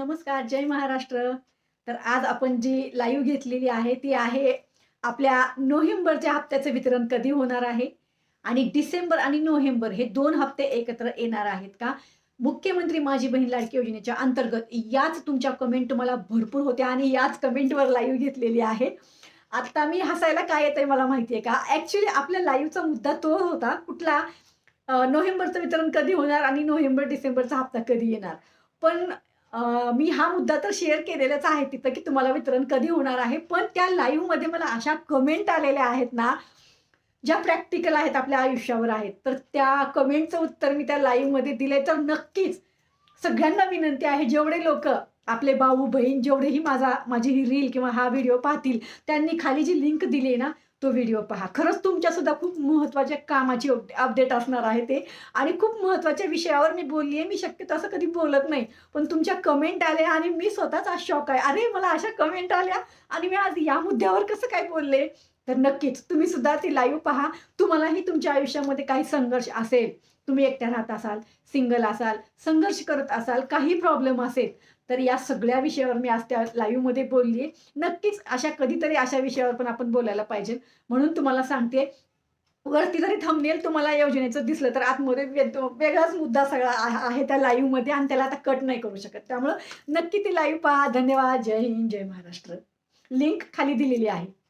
नमस्कार, जय महाराष्ट्र. तर आज आपण जी लाईव्ह घेतलेली आहे, ती आहे आपल्या नोव्हेंबरच्या हप्त्याचं वितरण कधी होणार आहे आणि डिसेंबर आणि नोव्हेंबर हे 2 हप्ते एकत्र येणार आहेत का? मुख्यमंत्री माझी बहीण लाडकी योजनेच्या अंतर्गत याच तुमच्या कमेंट मला भरपूर होत्या आणि याच कमेंटवर लाईव्ह घेतलेली आहे. आता मी हसायला का येतंय मला माहिती आहे का? ॲक्चुअली आपल्या लाईव्हचा मुद्दा तो होता कुठला नोव्हेंबरचं वितरण कधी होणार आणि नोव्हेंबर-डिसेंबरचा हप्ता कधी येणार. पण मी हा मुद्दा तर शेअर केलेलाच आहे तिथं, की तुम्हाला वितरण कधी होणार आहे. पण त्या लाईव्हमध्ये मला अशा कमेंट आलेल्या आहेत ना, ज्या प्रॅक्टिकल आहेत, आपल्या आयुष्यावर आहेत. तर त्या कमेंटचं उत्तर मी त्या लाईव्हमध्ये दिलंय. तर नक्कीच सगळ्यांना विनंती आहे, जेवढे लोकं आपले भाऊ-बहीण जेवढेही माझी ही रील किंवा हा व्हिडिओ पाहतील, त्यांनी खाली जी लिंक दिली आहे ना, तो व्हिडिओ पहा. खरंच तुमच्यासुद्धा खूप महत्त्वाच्या कामाची अपडेट असणार आहे ते आणि खूप महत्त्वाच्या विषयावर मी बोलली आहे. मी शक्यतो असं कधी बोलत नाही. पण तुमच्या कमेंट आल्या आणि मी स्वतःच आज शॉक आहे. अरे, मला अशा कमेंट आल्या आणि मी आज या मुद्द्यावर कसं काय बोलले? तर नक्कीच तुम्ही सुद्धा ती लाईव्ह पहा. तुम्हालाही तुमच्या आयुष्यामध्ये काही संघर्ष असेल, तुम्ही एकट्या राहत असाल, सिंगल असाल, संघर्ष करत असाल, काही प्रॉब्लेम असेल, तर या सगळ्या विषयावर मी आज त्या लाईव्हमध्ये बोलली आहे. नक्कीच कधीतरी अशा विषयावर पण आपण बोलायला पाहिजे. म्हणून तुम्हाला सांगते, वरती जरी थंबनेल तुम्हाला योजनेचं दिसलं, तर आतमध्ये वेगळाच मुद्दा सगळा आहे त्या लाईव्हमध्ये आणि त्याला आता कट नाही करू शकत. त्यामुळं नक्की ती लाईव्ह पहा. धन्यवाद. जय हिंद, जय महाराष्ट्र. लिंक खाली दिलेली आहे.